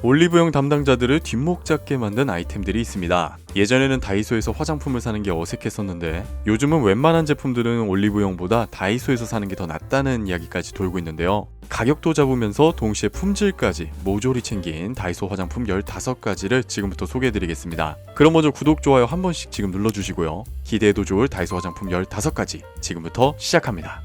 올리브영 담당자들을 뒷목 잡게 만든 아이템들이 있습니다. 예전에는 다이소에서 화장품을 사는 게 어색했었는데 요즘은 웬만한 제품들은 올리브영보다 다이소에서 사는 게 더 낫다는 이야기까지 돌고 있는데요. 가격도 잡으면서 동시에 품질까지 모조리 챙긴 다이소 화장품 15가지를 지금부터 소개해드리겠습니다. 그럼 먼저 구독, 좋아요 한 번씩 지금 눌러주시고요. 기대해도 좋을 다이소 화장품 15가지 지금부터 시작합니다.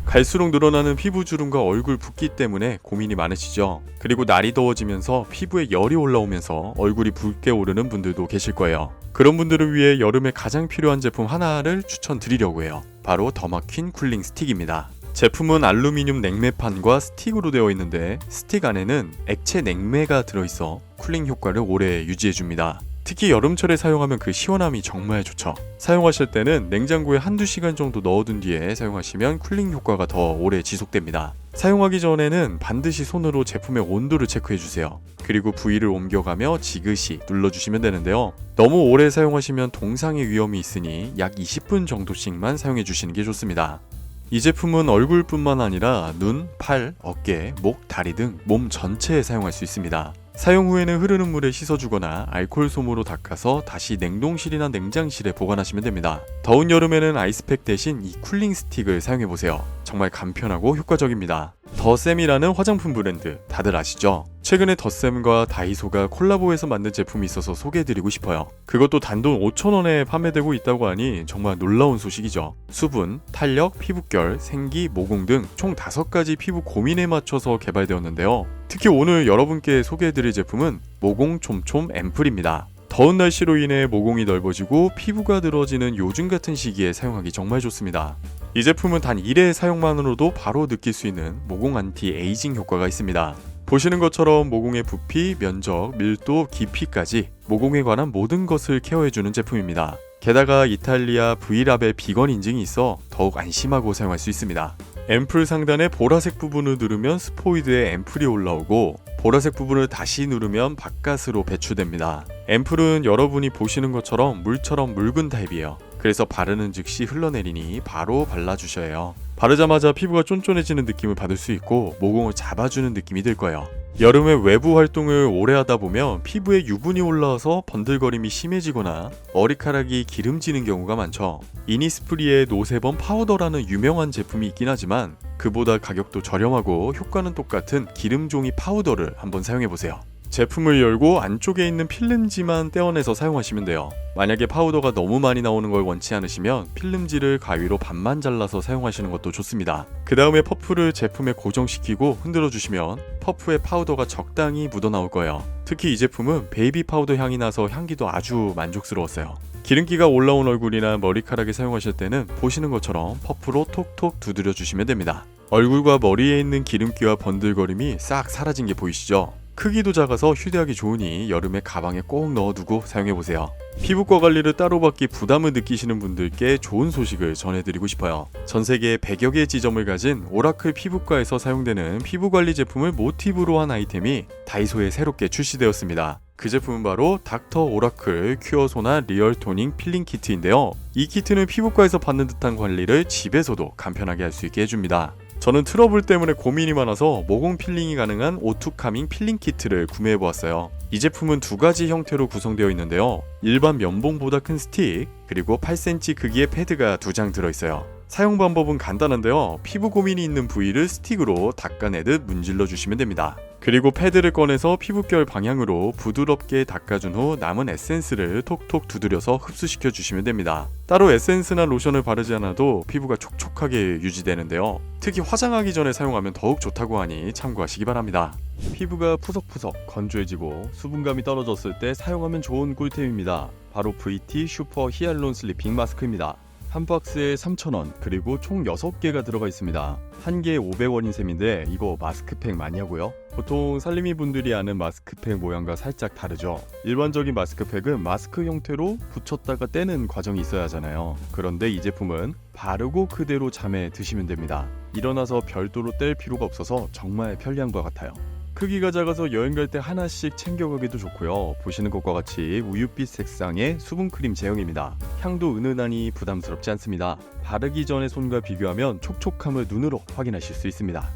갈수록 늘어나는 피부 주름과 얼굴 붓기 때문에 고민이 많으시죠? 그리고 날이 더워지면서 피부에 열이 올라오면서 얼굴이 붉게 오르는 분들도 계실 거예요. 그런 분들을 위해 여름에 가장 필요한 제품 하나를 추천드리려고 해요. 바로 더마퀸 쿨링 스틱입니다. 제품은 알루미늄 냉매판과 스틱으로 되어 있는데 스틱 안에는 액체 냉매가 들어있어 쿨링 효과를 오래 유지해줍니다. 특히 여름철에 사용하면 그 시원함이 정말 좋죠. 사용하실 때는 냉장고에 한두 시간 정도 넣어둔 뒤에 사용하시면 쿨링 효과가 더 오래 지속됩니다. 사용하기 전에는 반드시 손으로 제품의 온도를 체크해주세요. 그리고 부위를 옮겨가며 지그시 눌러주시면 되는데요. 너무 오래 사용하시면 동상의 위험이 있으니 약 20분 정도씩만 사용해주시는 게 좋습니다. 이 제품은 얼굴뿐만 아니라 눈, 팔, 어깨, 목, 다리 등 몸 전체에 사용할 수 있습니다. 사용 후에는 흐르는 물에 씻어주거나 알코올 솜으로 닦아서 다시 냉동실이나 냉장실에 보관하시면 됩니다. 더운 여름에는 아이스팩 대신 이 쿨링 스틱을 사용해보세요. 정말 간편하고 효과적입니다. 더샘이라는 화장품 브랜드 다들 아시죠? 최근에 더샘과 다이소가 콜라보해서 만든 제품이 있어서 소개해드리고 싶어요. 그것도 단돈 5,000원에 판매되고 있다고 하니 정말 놀라운 소식이죠. 수분, 탄력, 피부결, 생기, 모공 등 총 5가지 피부 고민에 맞춰서 개발되었는데요. 특히 오늘 여러분께 소개해드릴 제품은 모공 촘촘 앰플입니다. 더운 날씨로 인해 모공이 넓어지고 피부가 늘어지는 요즘 같은 시기에 사용하기 정말 좋습니다. 이 제품은 단 1회 사용만으로도 바로 느낄 수 있는 모공 안티 에이징 효과가 있습니다. 보시는 것처럼 모공의 부피, 면적, 밀도, 깊이까지 모공에 관한 모든 것을 케어해주는 제품입니다. 게다가 이탈리아 V라벨 비건 인증이 있어 더욱 안심하고 사용할 수 있습니다. 앰플 상단의 보라색 부분을 누르면 스포이드에 앰플이 올라오고 보라색 부분을 다시 누르면 바깥으로 배출됩니다. 앰플은 여러분이 보시는 것처럼 물처럼 묽은 타입이에요. 그래서 바르는 즉시 흘러내리니 바로 발라주셔야 해요. 바르자마자 피부가 쫀쫀해지는 느낌을 받을 수 있고 모공을 잡아주는 느낌이 들 거예요. 여름에 외부 활동을 오래 하다 보면 피부에 유분이 올라와서 번들거림이 심해지거나 머리카락이 기름지는 경우가 많죠. 이니스프리의 노세범 파우더라는 유명한 제품이 있긴 하지만 그보다 가격도 저렴하고 효과는 똑같은 기름종이 파우더를 한번 사용해보세요. 제품을 열고 안쪽에 있는 필름지만 떼어내서 사용하시면 돼요. 만약에 파우더가 너무 많이 나오는 걸 원치 않으시면 필름지를 가위로 반만 잘라서 사용하시는 것도 좋습니다. 그 다음에 퍼프를 제품에 고정시키고 흔들어 주시면 퍼프에 파우더가 적당히 묻어나올 거예요. 특히 이 제품은 베이비 파우더 향이 나서 향기도 아주 만족스러웠어요. 기름기가 올라온 얼굴이나 머리카락에 사용하실 때는 보시는 것처럼 퍼프로 톡톡 두드려 주시면 됩니다. 얼굴과 머리에 있는 기름기와 번들거림이 싹 사라진 게 보이시죠? 크기도 작아서 휴대하기 좋으니 여름에 가방에 꼭 넣어두고 사용해보세요. 피부과 관리를 따로 받기 부담을 느끼시는 분들께 좋은 소식을 전해드리고 싶어요. 전세계 100여 개의 지점을 가진 오라클 피부과에서 사용되는 피부관리 제품을 모티브로 한 아이템이 다이소에 새롭게 출시되었습니다. 그 제품은 바로 닥터 오라클 큐어 소나 리얼 토닝 필링 키트인데요. 이 키트는 피부과에서 받는 듯한 관리를 집에서도 간편하게 할 수 있게 해줍니다. 저는 트러블 때문에 고민이 많아서 모공 필링이 가능한 오투 카밍 필링 키트를 구매해보았어요. 이 제품은 2가지 형태로 구성되어 있는데요. 일반 면봉보다 큰 스틱, 그리고 8cm 크기의 패드가 2장 들어있어요. 사용 방법은 간단한데요. 피부 고민이 있는 부위를 스틱으로 닦아내듯 문질러 주시면 됩니다. 그리고 패드를 꺼내서 피부결 방향으로 부드럽게 닦아준 후 남은 에센스를 톡톡 두드려서 흡수시켜 주시면 됩니다. 따로 에센스나 로션을 바르지 않아도 피부가 촉촉하게 유지되는데요. 특히 화장하기 전에 사용하면 더욱 좋다고 하니 참고하시기 바랍니다. 피부가 푸석푸석 건조해지고 수분감이 떨어졌을 때 사용하면 좋은 꿀템입니다. 바로 VT 슈퍼 히알론 슬리핑 마스크입니다. 한 박스에 3,000원, 그리고 총 6개가 들어가 있습니다. 한 개에 500원인 셈인데 이거 마스크팩 맞냐고요? 보통 살림이 분들이 아는 마스크팩 모양과 살짝 다르죠. 일반적인 마스크팩은 마스크 형태로 붙였다가 떼는 과정이 있어야 하잖아요. 그런데 이 제품은 바르고 그대로 잠에 드시면 됩니다. 일어나서 별도로 뗄 필요가 없어서 정말 편리한 것 같아요. 크기가 작아서 여행 갈 때 하나씩 챙겨가기도 좋고요. 보시는 것과 같이 우유빛 색상의 수분크림 제형입니다. 향도 은은하니 부담스럽지 않습니다. 바르기 전의 손과 비교하면 촉촉함을 눈으로 확인하실 수 있습니다.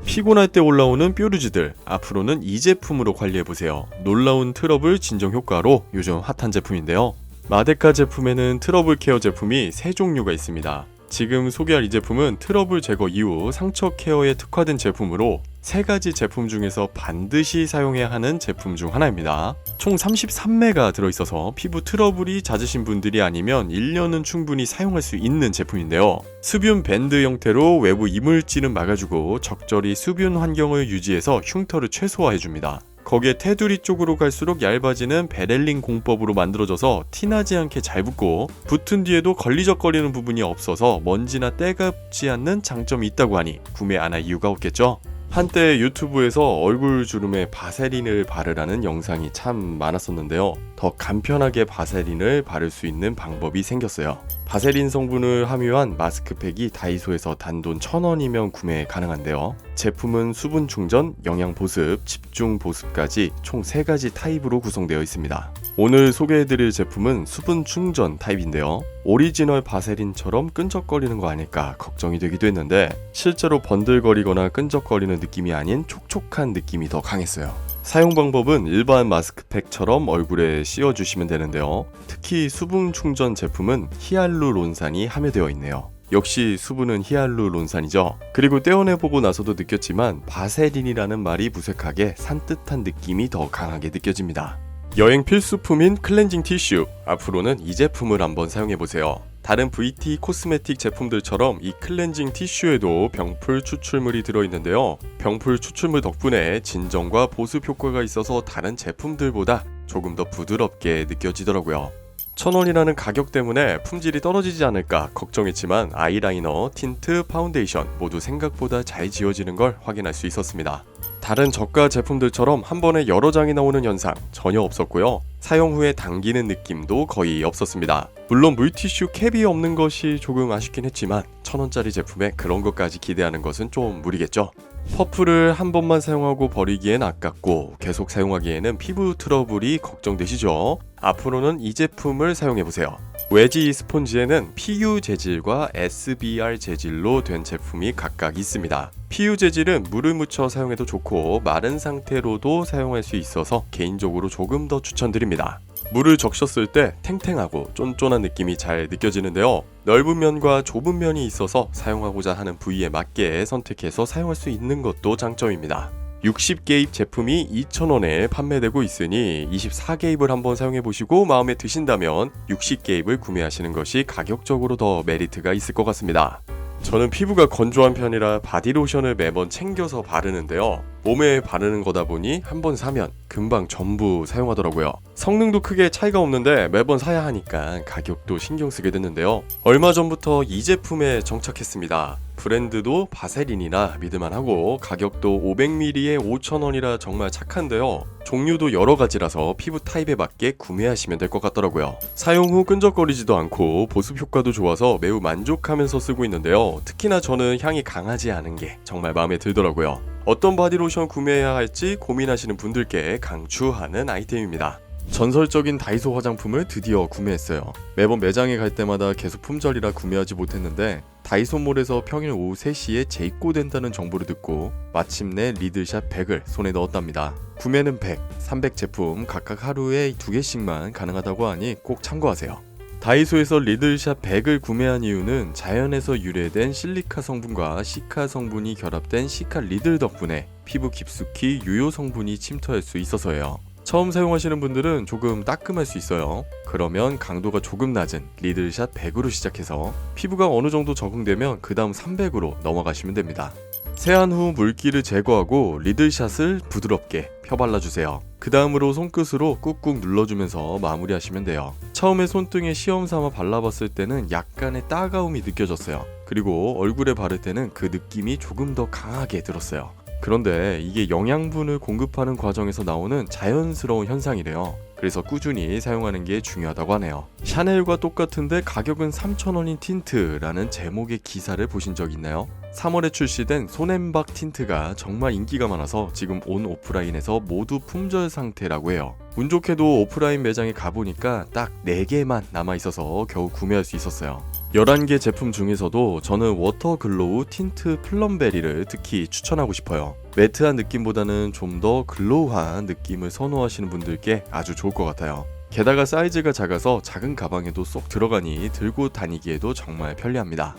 피곤할 때 올라오는 뾰루지들, 앞으로는 이 제품으로 관리해보세요. 놀라운 트러블 진정 효과로 요즘 핫한 제품인데요. 마데카 제품에는 트러블 케어 제품이 3종류가 있습니다. 지금 소개할 이 제품은 트러블 제거 이후 상처 케어에 특화된 제품으로 3가지 제품 중에서 반드시 사용해야 하는 제품 중 하나입니다. 총 33매가 들어있어서 피부 트러블이 잦으신 분들이 아니면 1년은 충분히 사용할 수 있는 제품인데요. 수분 밴드 형태로 외부 이물질은 막아주고 적절히 수분 환경을 유지해서 흉터를 최소화해줍니다. 거기에 테두리 쪽으로 갈수록 얇아지는 베렐린 공법으로 만들어져서 티나지 않게 잘 붙고 붙은 뒤에도 걸리적거리는 부분이 없어서 먼지나 때가 붙지 않는 장점이 있다고 하니 구매 안 할 이유가 없겠죠? 한때 유튜브에서 얼굴 주름에 바세린을 바르라는 영상이 참 많았었는데요. 더 간편하게 바세린을 바를 수 있는 방법이 생겼어요. 바세린 성분을 함유한 마스크팩이 다이소에서 단돈 1,000원이면 구매 가능한데요. 제품은 수분 충전, 영양 보습, 집중 보습까지 총 3가지 타입으로 구성되어 있습니다. 오늘 소개해드릴 제품은 수분 충전 타입인데요. 오리지널 바세린처럼 끈적거리는 거 아닐까 걱정이 되기도 했는데 실제로 번들거리거나 끈적거리는 느낌이 아닌 촉촉한 느낌이 더 강했어요. 사용 방법은 일반 마스크팩처럼 얼굴에 씌워주시면 되는데요. 특히 수분 충전 제품은 히알루론산이 함유되어 있네요. 역시 수분은 히알루론산이죠. 그리고 떼어내보고 나서도 느꼈지만 바세린이라는 말이 무색하게 산뜻한 느낌이 더 강하게 느껴집니다. 여행 필수품인 클렌징 티슈, 앞으로는 이 제품을 한번 사용해보세요. 다른 VT 코스메틱 제품들처럼 이 클렌징 티슈에도 병풀 추출물이 들어있는데요. 병풀 추출물 덕분에 진정과 보습 효과가 있어서 다른 제품들보다 조금 더 부드럽게 느껴지더라고요. 1,000원이라는 가격 때문에 품질이 떨어지지 않을까 걱정했지만 아이라이너, 틴트, 파운데이션 모두 생각보다 잘 지워지는 걸 확인할 수 있었습니다. 다른 저가 제품들처럼 한 번에 여러 장이 나오는 현상 전혀 없었고요. 사용 후에 당기는 느낌도 거의 없었습니다. 물론 물티슈 캡이 없는 것이 조금 아쉽긴 했지만 1,000원짜리 제품에 그런 것까지 기대하는 것은 좀 무리겠죠. 퍼프를 한 번만 사용하고 버리기엔 아깝고 계속 사용하기에는 피부 트러블이 걱정되시죠? 앞으로는 이 제품을 사용해보세요. 웨지 스폰지에는 PU 재질과 SBR 재질로 된 제품이 각각 있습니다. PU 재질은 물을 묻혀 사용해도 좋고 마른 상태로도 사용할 수 있어서 개인적으로 조금 더 추천드립니다. 물을 적셨을 때 탱탱하고 쫀쫀한 느낌이 잘 느껴지는데요. 넓은 면과 좁은 면이 있어서 사용하고자 하는 부위에 맞게 선택해서 사용할 수 있는 것도 장점입니다. 60개입 제품이 2,000원에 판매되고 있으니 24개입을 한번 사용해보시고 마음에 드신다면 60개입을 구매하시는 것이 가격적으로 더 메리트가 있을 것 같습니다. 저는 피부가 건조한 편이라 바디로션을 매번 챙겨서 바르는데요. 몸에 바르는 거다 보니 한번 사면 금방 전부 사용하더라고요. 성능도 크게 차이가 없는데 매번 사야 하니까 가격도 신경 쓰게 됐는데요. 얼마 전부터 이 제품에 정착했습니다. 브랜드도 바세린이나 믿을만하고 가격도 500ml에 5,000원이라 정말 착한데요. 종류도 여러 가지라서 피부 타입에 맞게 구매하시면 될 것 같더라고요. 사용 후 끈적거리지도 않고 보습 효과도 좋아서 매우 만족하면서 쓰고 있는데요. 특히나 저는 향이 강하지 않은 게 정말 마음에 들더라고요. 어떤 바디로션 구매해야 할지 고민하시는 분들께 강추하는 아이템입니다. 전설적인 다이소 화장품을 드디어 구매했어요. 매번 매장에 갈 때마다 계속 품절이라 구매하지 못했는데 다이소몰에서 평일 오후 3시에 재입고된다는 정보를 듣고 마침내 리들샷 100을 손에 넣었답니다. 구매는 100, 300 제품 각각 하루에 2개씩만 가능하다고 하니 꼭 참고하세요. 다이소에서 리들샷 100을 구매한 이유는 자연에서 유래된 실리카 성분과 시카 성분이 결합된 시카 리들 덕분에 피부 깊숙이 유효 성분이 침투할 수 있어서예요. 처음 사용하시는 분들은 조금 따끔할 수 있어요. 그러면 강도가 조금 낮은 리들샷 100으로 시작해서 피부가 어느 정도 적응되면 그 다음 300으로 넘어가시면 됩니다. 세안 후 물기를 제거하고 리들샷을 부드럽게 펴발라주세요. 그 다음으로 손끝으로 꾹꾹 눌러주면서 마무리하시면 돼요. 처음에 손등에 시험 삼아 발라봤을 때는 약간의 따가움이 느껴졌어요. 그리고 얼굴에 바를 때는 그 느낌이 조금 더 강하게 들었어요. 그런데 이게 영양분을 공급하는 과정에서 나오는 자연스러운 현상이래요. 그래서 꾸준히 사용하는 게 중요하다고 하네요. 샤넬과 똑같은데 가격은 3,000원인 틴트라는 제목의 기사를 보신 적 있나요? 3월에 출시된 손엠박 틴트가 정말 인기가 많아서 지금 온 오프라인에서 모두 품절 상태라고 해요. 운 좋게도 오프라인 매장에 가보니까 딱 4개만 남아있어서 겨우 구매할 수 있었어요. 11개 제품 중에서도 저는 워터 글로우 틴트 플럼베리를 특히 추천하고 싶어요. 매트한 느낌보다는 좀 더 글로우한 느낌을 선호하시는 분들께 아주 좋을 것 같아요. 게다가 사이즈가 작아서 작은 가방에도 쏙 들어가니 들고 다니기에도 정말 편리합니다.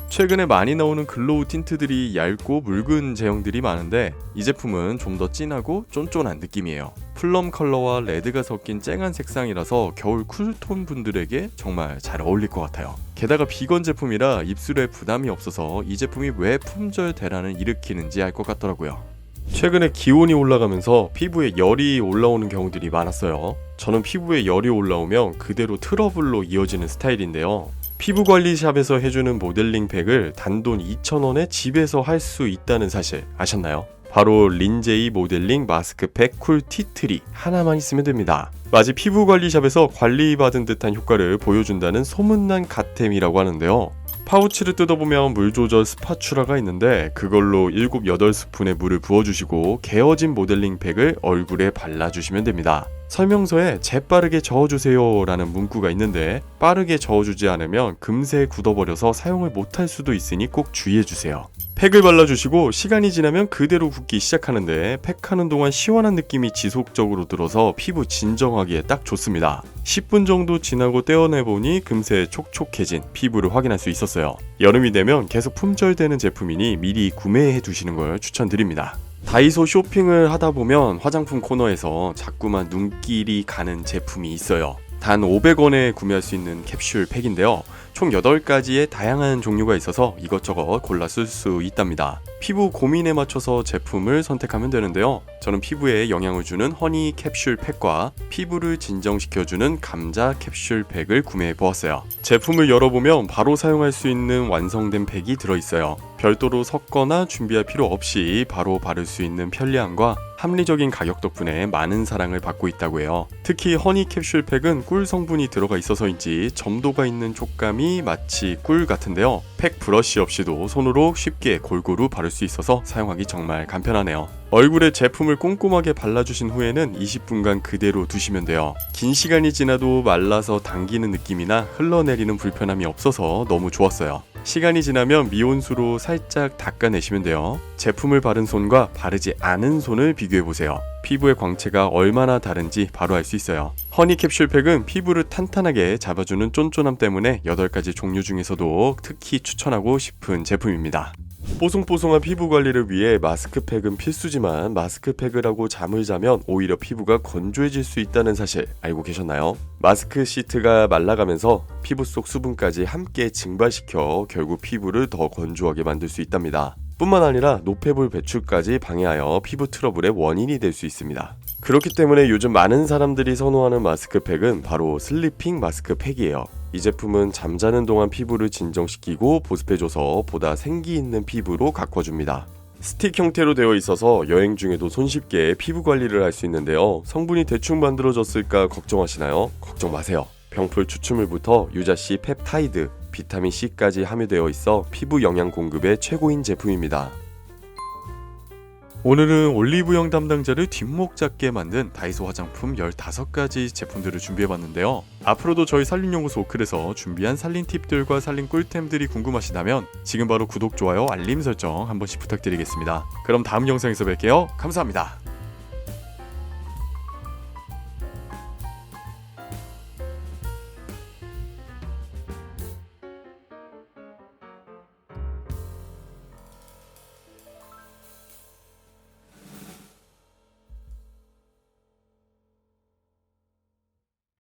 최근에 많이 나오는 글로우 틴트들이 얇고 묽은 제형들이 많은데 이 제품은 좀 더 진하고 쫀쫀한 느낌이에요. 플럼 컬러와 레드가 섞인 쨍한 색상이라서 겨울 쿨톤 분들에게 정말 잘 어울릴 것 같아요. 게다가 비건 제품이라 입술에 부담이 없어서 이 제품이 왜 품절 대란을 일으키는지 알 것 같더라고요. 최근에 기온이 올라가면서 피부에 열이 올라오는 경우들이 많았어요. 저는 피부에 열이 올라오면 그대로 트러블로 이어지는 스타일인데요. 피부관리샵에서 해주는 모델링 팩을 단돈 2,000원에 집에서 할 수 있다는 사실 아셨나요? 바로 린제이 모델링 마스크팩 쿨 티트리 하나만 있으면 됩니다. 마치 피부관리샵에서 관리받은 듯한 효과를 보여준다는 소문난 갓템이라고 하는데요. 파우치를 뜯어보면 물 조절 스파츌라가 있는데 그걸로 7, 8스푼의 물을 부어주시고 개어진 모델링 팩을 얼굴에 발라주시면 됩니다. 설명서에 재빠르게 저어주세요 라는 문구가 있는데 빠르게 저어주지 않으면 금세 굳어버려서 사용을 못할 수도 있으니 꼭 주의해주세요. 팩을 발라주시고 시간이 지나면 그대로 굳기 시작하는데 팩하는 동안 시원한 느낌이 지속적으로 들어서 피부 진정하기에 딱 좋습니다. 10분 정도 지나고 떼어내보니 금세 촉촉해진 피부를 확인할 수 있었어요. 여름이 되면 계속 품절되는 제품이니 미리 구매해 두시는 걸 추천드립니다. 다이소 쇼핑을 하다 보면 화장품 코너에서 자꾸만 눈길이 가는 제품이 있어요. 단 500원에 구매할 수 있는 캡슐 팩인데요. 총 8가지의 다양한 종류가 있어서 이것저것 골라 쓸 수 있답니다. 피부 고민에 맞춰서 제품을 선택하면 되는데요. 저는 피부에 영향을 주는 허니 캡슐 팩과 피부를 진정시켜주는 감자 캡슐 팩을 구매해 보았어요. 제품을 열어보면 바로 사용할 수 있는 완성된 팩이 들어있어요. 별도로 섞거나 준비할 필요 없이 바로 바를 수 있는 편리함과 합리적인 가격 덕분에 많은 사랑을 받고 있다고 해요. 특히 허니 캡슐 팩은 꿀 성분이 들어가 있어서인지 점도가 있는 촉감이 마치 꿀 같은데요. 팩 브러쉬 없이도 손으로 쉽게 골고루 바를 수 있어서 사용하기 정말 간편하네요. 얼굴에 제품을 꼼꼼하게 발라주신 후에는 20분간 그대로 두시면 돼요. 긴 시간이 지나도 말라서 당기는 느낌이나 흘러내리는 불편함이 없어서 너무 좋았어요. 시간이 지나면 미온수로 살짝 닦아내시면 돼요. 제품을 바른 손과 바르지 않은 손을 비교해보세요. 피부의 광채가 얼마나 다른지 바로 알 수 있어요. 허니 캡슐팩은 피부를 탄탄하게 잡아주는 쫀쫀함 때문에 8가지 종류 중에서도 특히 추천하고 싶은 제품입니다. 뽀송뽀송한 피부 관리를 위해 마스크팩은 필수지만 마스크팩을 하고 잠을 자면 오히려 피부가 건조해질 수 있다는 사실 알고 계셨나요? 마스크 시트가 말라가면서 피부 속 수분까지 함께 증발시켜 결국 피부를 더 건조하게 만들 수 있답니다. 뿐만 아니라 노폐물 배출까지 방해하여 피부 트러블의 원인이 될 수 있습니다. 그렇기 때문에 요즘 많은 사람들이 선호하는 마스크팩은 바로 슬리핑 마스크팩이에요. 이 제품은 잠자는 동안 피부를 진정시키고 보습해줘서 보다 생기 있는 피부로 가꿔줍니다. 스틱 형태로 되어 있어서 여행 중에도 손쉽게 피부 관리를 할 수 있는데요. 성분이 대충 만들어졌을까 걱정하시나요? 걱정 마세요. 병풀 추출물부터 유자씨 펩타이드, 비타민C까지 함유되어 있어 피부 영양 공급에 최고인 제품입니다. 오늘은 올리브영 담당자를 뒷목 잡게 만든 다이소 화장품 15가지 제품들을 준비해봤는데요. 앞으로도 저희 산림연구소 오클에서 준비한 산림 팁들과 산림 꿀템들이 궁금하시다면 지금 바로 구독, 좋아요, 알림 설정 한 번씩 부탁드리겠습니다. 그럼 다음 영상에서 뵐게요. 감사합니다.